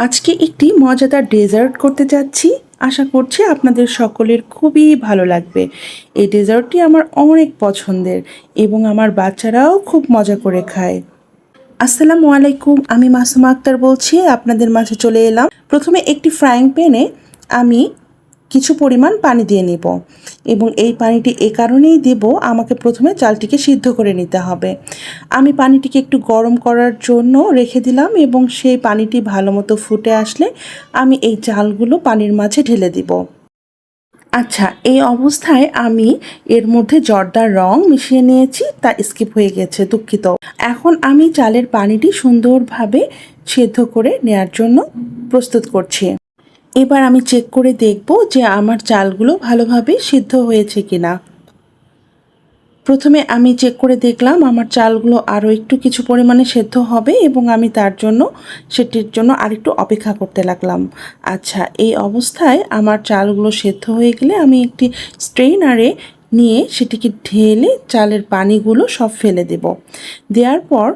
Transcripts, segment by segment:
আজকে একটি মজাদার ডেজার্ট করতে যাচ্ছি। আশা করছি আপনাদের সকলের খুবই ভালো লাগবে। এই ডেজার্টটি আমার অনেক পছন্দের এবং আমার বাচ্চারাও খুব মজা করে খায়। আসসালামু আলাইকুম, আমি মাসুমা আক্তার বলছি, আপনাদের মাঝে চলে এলাম। প্রথমে একটি ফ্রাইং প্যানে আমি কিছু পরিমাণ পানি দিয়ে নেব এবং এই পানিটি এ কারণেই দেব, আমাকে প্রথমে চালটিকে সিদ্ধ করে নিতে হবে। আমি পানিটিকে একটু গরম করার জন্য রেখে দিলাম এবং সেই পানিটি ভালো মতো ফুটে আসলে আমি এই চালগুলো পানির মাঝে ঢেলে দিব। আচ্ছা, এই অবস্থায় আমি এর মধ্যে জর্দার রং মিশিয়ে নিয়েছি, তা স্কিপ হয়ে গেছে, দুঃখিত। এখন আমি চালের পানিটি সুন্দরভাবে সেদ্ধ করে নেয়ার জন্য প্রস্তুত করছি। এবার আমি চেক করে দেখব যে আমার চালগুলো ভালোভাবে সিদ্ধ হয়েছে কিনা। প্রথমে আমি চেক করে দেখলাম আমার চালগুলো আরও একটু কিছু পরিমাণে সেদ্ধ হবে এবং আমি তার জন্য সেটির জন্য আরেকটু অপেক্ষা করতে লাগলাম। আচ্ছা, এই অবস্থায় আমার চালগুলো সেদ্ধ হয়ে গেলে আমি একটি স্ট্রেইনারে নিয়ে সেটিকে ঢেলে চালের পানিগুলো সব ফেলে দেব। দেওয়ার পর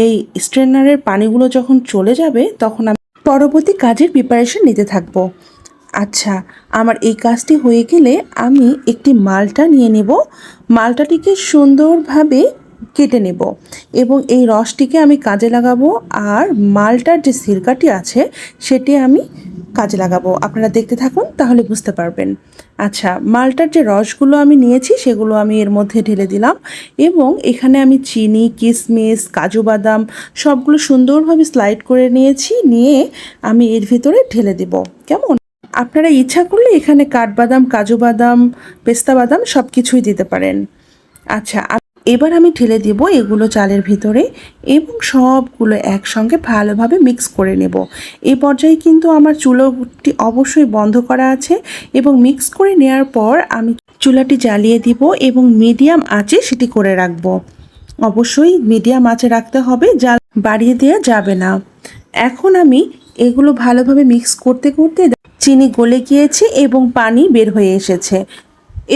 এই স্ট্রেইনারের পানিগুলো যখন চলে যাবে তখন আমি পরবর্তী কাজের প্রিপারেশন নিতে থাকবো। আচ্ছা, আমার এই কাজটি হয়ে গেলে আমি একটি মালটা নিয়ে নেব। মালটাটিকে সুন্দরভাবে কেটে নেব এবং এই রসটিকে আমি কাজে লাগাবো, আর মালটার যে সিরকাটি আছে সেটি আমি কাজে লাগাবো। আপনারা দেখতে থাকুন, তাহলে বুঝতে পারবেন। আচ্ছা, মালটার যে রসগুলো আমি নিয়েছি সেগুলো আমি এর মধ্যে ঢেলে দিলাম এবং এখানে আমি চিনি, কিশমিশ, কাজু বাদাম সবগুলো সুন্দরভাবে স্লাইড করে নিয়েছি, নিয়ে আমি এর ভিতরে ঢেলে দেব। কেমন? আপনারা ইচ্ছা করলে এখানে কাঠবাদাম, কাজু বাদাম, পেস্তা বাদাম সব কিছুই দিতে পারেন। আচ্ছা, এবার আমি ঢেলে দেব এগুলো চালের ভিতরে এবং সবগুলো একসঙ্গে ভালোভাবে মিক্স করে নেব। এই পর্যায়ে কিন্তু আমার চুলাটি অবশ্যই বন্ধ করা আছে এবং মিক্স করে নেওয়ার পর আমি চুলাটি জ্বালিয়ে দিব এবং মিডিয়াম আঁচে সেটি করে রাখব। অবশ্যই মিডিয়াম আঁচে রাখতে হবে, জাল বাড়িয়ে দেওয়া যাবে না। এখন আমি এগুলো ভালোভাবে মিক্স করতে করতে চিনি গলে গিয়েছে এবং পানি বের হয়ে এসেছে।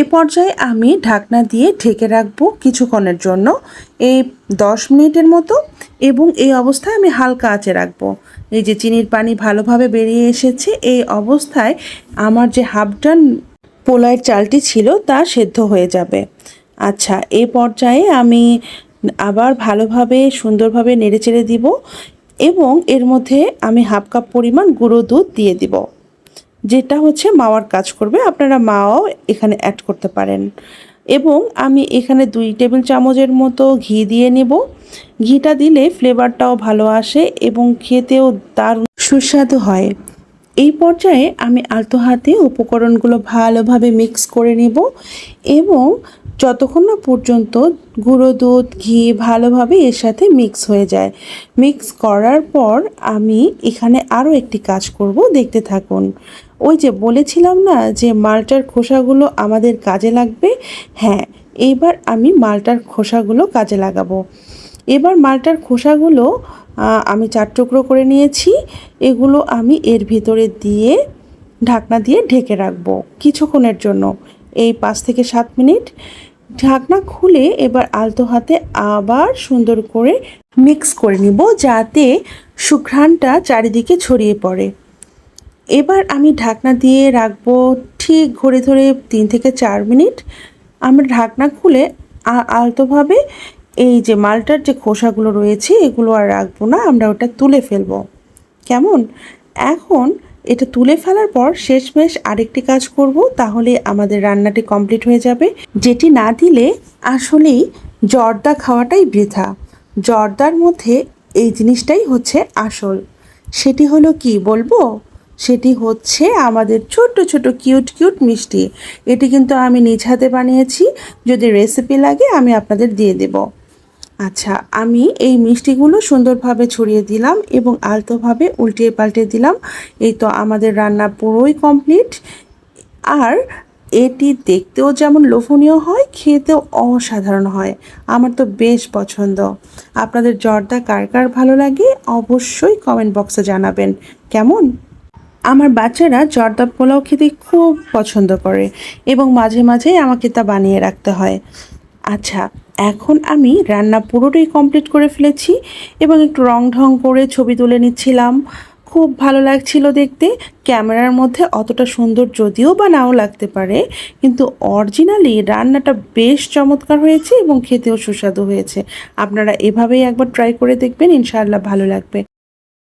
এ পর্যায়ে আমি ঢাকনা দিয়ে ঢেকে রাখবো কিছুক্ষণের জন্য, এই 10 মিনিটের মতো, এবং এই অবস্থায় আমি হালকা আঁচে রাখবো। এই যে চিনির পানি ভালোভাবে বেরিয়ে এসেছে, এই অবস্থায় আমার যে হাফ ডান পোলাওয়ের চালটি ছিল তা সেদ্ধ হয়ে যাবে। আচ্ছা, এই পর্যায়ে আমি আবার ভালোভাবে সুন্দরভাবে নেড়েচেড়ে দিব এবং এর মধ্যে আমি হাফ কাপ পরিমাণ গুঁড়ো দুধ দিয়ে দিব, যেটা হচ্ছে মাওয়ার কাজ করবে। আপনারা মাওয়াও এখানে অ্যাড করতে পারেন। এবং আমি এখানে 2 টেবিল চামচের মতো ঘি দিয়ে নেব। ঘিটা দিলে ফ্লেভারটাও ভালো আসে এবং খেতেও দারুণ সুস্বাদু হয়। এই পর্যায়ে আমি আলতো হাতে উপকরণগুলো ভালোভাবে মিক্স করে নেব এবং যতক্ষণ না পর্যন্ত গুঁড়ো দুধ, ঘি ভালোভাবে এর সাথে মিক্স হয়ে যায়। মিক্স করার পর আমি এখানে আরও একটি কাজ করব, দেখতে থাকুন। ওই যে বলেছিলাম না যে মালটার খোসাগুলো আমাদের কাজে লাগবে, হ্যাঁ, এইবার আমি মালটার খোসাগুলো কাজে লাগাবো। এবার মালটার খোসাগুলো আমি 4 টুকরো করে নিয়েছি। এগুলো আমি এর ভিতরে দিয়ে ঢাকনা দিয়ে ঢেকে রাখবো কিছুক্ষণের জন্য, এই 5 থেকে 7 মিনিট। ঢাকনা খুলে এবার আলতো হাতে আবার সুন্দর করে মিক্স করে নিব, যাতে সুঘ্রাণটা চারিদিকে ছড়িয়ে পড়ে। এবার আমি ঢাকনা দিয়ে রাখবো ঠিক ঘড়ি ধরে 3 থেকে 4 মিনিট। আমরা ঢাকনা খুলে আলতোভাবে এই যে মালটার যে খোসাগুলো রয়েছে এগুলো আর রাখবো না, আমরা ওটা তুলে ফেলবো। কেমন? এখন এটা তুলে ফেলার পর শেষমেশ আরেকটি কাজ করব, তাহলে আমাদের রান্নাটি কমপ্লিট হয়ে যাবে। যেটি না দিলে আসলেই জর্দা খাওয়াটাই বৃথা। জর্দার মধ্যে এই জিনিসটাই হচ্ছে আসল। সেটি হলো কি বলবো? সেটি হচ্ছে আমাদের ছোট্ট ছোট কিউট কিউট মিষ্টি। এটি কিন্তু আমি নিজ হাতে বানিয়েছি, যদি রেসিপি লাগে আমি আপনাদের দিয়ে দেব। আচ্ছা, আমি এই মিষ্টিগুলো সুন্দরভাবে ছড়িয়ে দিলাম এবং আলতোভাবে উল্টিয়ে পাল্টে দিলাম। এই তো আমাদের রান্না পুরোই কমপ্লিট। আর এটি দেখতেও যেমন লোভনীয় হয়, খেতেও অসাধারণ হয়। আমার তো বেশ পছন্দ। আপনাদের জর্দা কার কার ভালো লাগে অবশ্যই কমেন্ট বক্সে জানাবেন। কেমন? আমার বাচ্চারা জর্দা পোলাও খেতে খুব পছন্দ করে এবং মাঝে মাঝে আমাকে তা বানিয়ে রাখতে হয়। আচ্ছা, এখন আমি রান্না পুরোটাই কমপ্লিট করে ফেলেছি এবং একটু রং ঢং করে ছবি তুলে নিচ্ছিলাম। খুব ভালো লাগছিল দেখতে। ক্যামেরার মধ্যে অতটা সুন্দর যদিও বা নাও লাগতে পারে, কিন্তু অরিজিনালি রান্নাটা বেশ চমৎকার হয়েছে এবং খেতেও সুস্বাদু হয়েছে। আপনারা এভাবেই একবার ট্রাই করে দেখবেন, ইনশাআল্লাহ ভালো লাগবে।